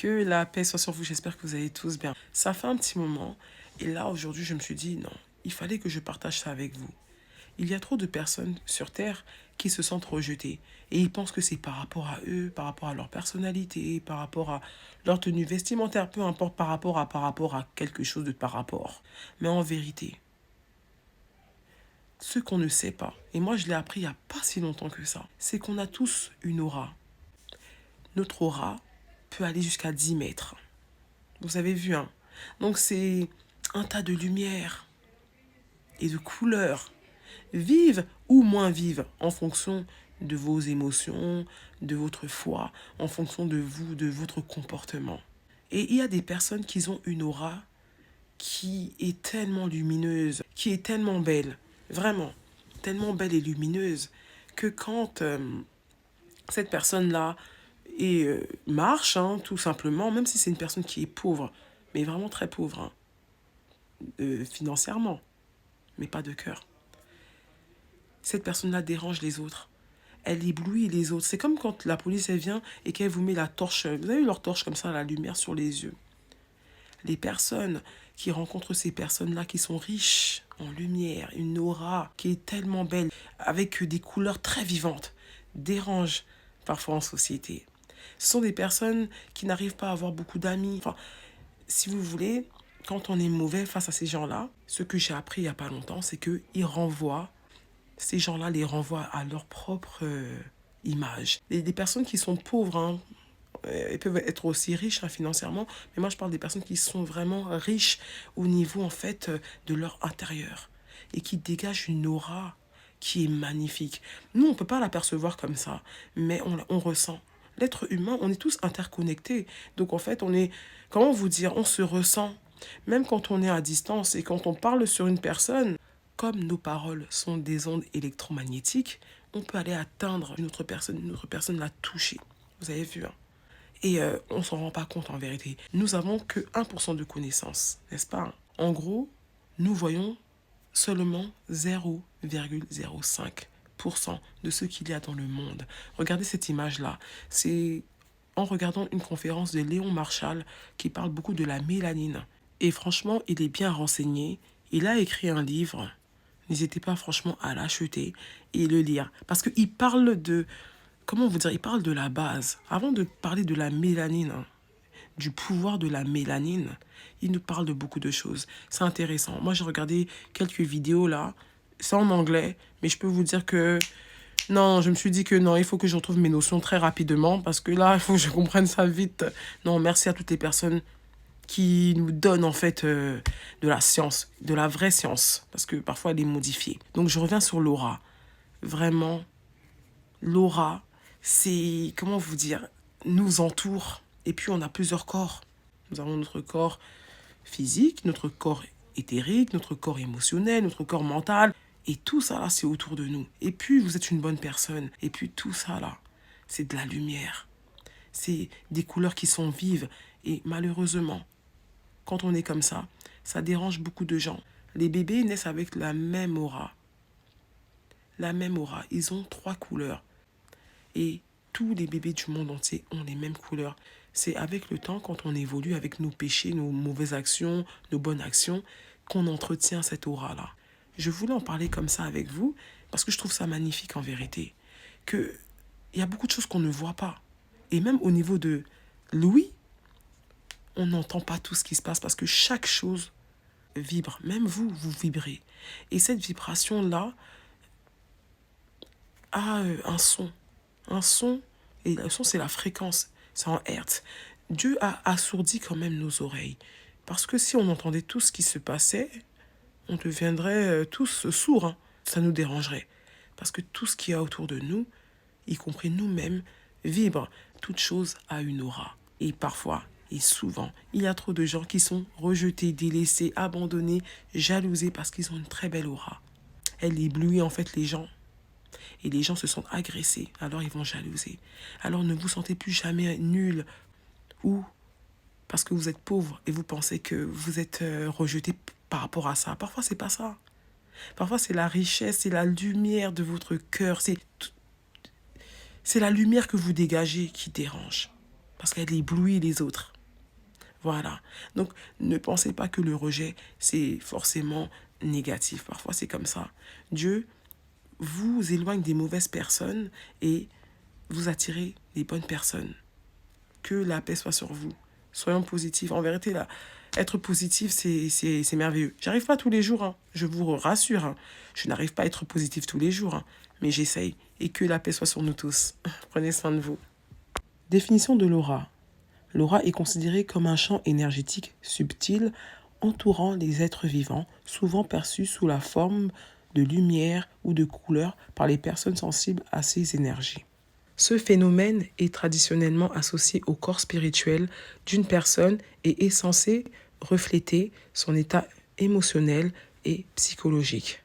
Que la paix soit sur vous, j'espère que vous allez tous bien. Ça fait un petit moment, et là aujourd'hui je me suis dit non, il fallait que je partage ça avec vous. Il y a trop de personnes sur Terre qui se sentent rejetées et ils pensent que c'est par rapport à eux, par rapport à leur personnalité, par rapport à leur tenue vestimentaire, peu importe par rapport à quelque chose de par rapport. Mais en vérité, ce qu'on ne sait pas, et moi je l'ai appris il n'y a pas si longtemps que ça, c'est qu'on a tous une aura. Notre aura peut aller jusqu'à 10 mètres. Vous avez vu, hein? Donc c'est un tas de lumière et de couleurs, vives ou moins vives, en fonction de vos émotions, de votre foi, en fonction de vous, de votre comportement. Et il y a des personnes qui ont une aura qui est tellement lumineuse, qui est tellement belle, vraiment, tellement belle et lumineuse, que quand cette personne-là marche, hein, tout simplement, même si c'est une personne qui est pauvre, mais vraiment très pauvre, hein, financièrement, mais pas de cœur. Cette personne-là dérange les autres. Elle éblouit les autres. C'est comme quand la police elle vient et qu'elle vous met la torche. Vous avez vu leur torche comme ça, la lumière sur les yeux. Les personnes qui rencontrent ces personnes-là qui sont riches en lumière, une aura qui est tellement belle, avec des couleurs très vivantes, dérangent parfois en société. Ce sont des personnes qui n'arrivent pas à avoir beaucoup d'amis. Enfin, si vous voulez, quand on est mauvais face à ces gens-là, ce que j'ai appris il n'y a pas longtemps, c'est qu'ils renvoient, ces gens-là les renvoient à leur propre image. Et des personnes qui sont pauvres, hein, elles peuvent être aussi riches, hein, financièrement, mais moi je parle des personnes qui sont vraiment riches au niveau en fait de leur intérieur et qui dégagent une aura qui est magnifique. Nous, on ne peut pas l'apercevoir comme ça, mais on ressent. L'être humain, on est tous interconnectés. Donc en fait, on est, comment vous dire, on se ressent. Même quand on est à distance et quand on parle sur une personne, comme nos paroles sont des ondes électromagnétiques, on peut aller atteindre une autre personne la toucher. Vous avez vu, hein? Et on ne s'en rend pas compte en vérité. Nous avons que 1% de connaissances, n'est-ce pas? En gros, nous voyons seulement 0,05% de ce qu'il y a dans le monde. Regardez cette image-là. C'est en regardant une conférence de Léon Marshall qui parle beaucoup de la mélanine. Et franchement, il est bien renseigné. Il a écrit un livre. N'hésitez pas franchement à l'acheter et le lire. Parce qu'il parle de, comment vous dire, il parle de la base. Avant de parler de la mélanine, hein, du pouvoir de la mélanine, il nous parle de beaucoup de choses. C'est intéressant. Moi, j'ai regardé quelques vidéos là. C'est en anglais, mais je peux vous dire que non, je me suis dit que non, il faut que je retrouve mes notions très rapidement parce que là, il faut que je comprenne ça vite. Non, merci à toutes les personnes qui nous donnent en fait de la science, de la vraie science, parce que parfois elle est modifiée. Donc je reviens sur l'aura. Vraiment, l'aura, c'est, comment vous dire, nous entoure. Et puis on a plusieurs corps. Nous avons notre corps physique, notre corps éthérique, notre corps émotionnel, notre corps mental. Et tout ça là, c'est autour de nous. Et puis vous êtes une bonne personne. Et puis tout ça là, c'est de la lumière. C'est des couleurs qui sont vives. Et malheureusement, quand on est comme ça dérange beaucoup de gens. Les bébés naissent avec la même aura. La même aura. Ils ont 3 couleurs. Et tous les bébés du monde entier ont les mêmes couleurs. C'est avec le temps, quand on évolue avec nos péchés, nos mauvaises actions, nos bonnes actions, qu'on entretient cette aura-là. Je voulais en parler comme ça avec vous, parce que je trouve ça magnifique en vérité. Qu'il y a beaucoup de choses qu'on ne voit pas. Et même au niveau de l'ouïe, on n'entend pas tout ce qui se passe, parce que chaque chose vibre. Même vous, vous vibrez. Et cette vibration-là a un son. Un son, et le son c'est la fréquence, c'est en hertz. Dieu a assourdi quand même nos oreilles. Parce que si on entendait tout ce qui se passait, on deviendrait tous sourds, hein. Ça nous dérangerait. Parce que tout ce qu'il y a autour de nous, y compris nous-mêmes, vibre. Toute chose a une aura. Et parfois, et souvent, il y a trop de gens qui sont rejetés, délaissés, abandonnés, jalousés parce qu'ils ont une très belle aura. Elle éblouit en fait les gens. Et les gens se sentent agressés, alors ils vont jalouser. Alors ne vous sentez plus jamais nul ou parce que vous êtes pauvre et vous pensez que vous êtes rejeté par rapport à ça. Parfois, c'est pas ça. Parfois, c'est la richesse, c'est la lumière de votre cœur, c'est la lumière que vous dégagez qui dérange. parce qu'elle éblouit les autres. Voilà. Donc, ne pensez pas que le rejet, c'est forcément négatif. Parfois, c'est comme ça. Dieu vous éloigne des mauvaises personnes et vous attirez les bonnes personnes. Que la paix soit sur vous. Soyons positifs. En vérité, là, être positif, c'est merveilleux. J'arrive pas tous les jours, hein. Je vous rassure. Hein. Je n'arrive pas à être positif tous les jours, hein. Mais j'essaye. Et que la paix soit sur nous tous. Prenez soin de vous. Définition de l'aura. L'aura est considérée comme un champ énergétique subtil entourant les êtres vivants, souvent perçu sous la forme de lumière ou de couleur par les personnes sensibles à ces énergies. Ce phénomène est traditionnellement associé au corps spirituel d'une personne et est censé refléter son état émotionnel et psychologique.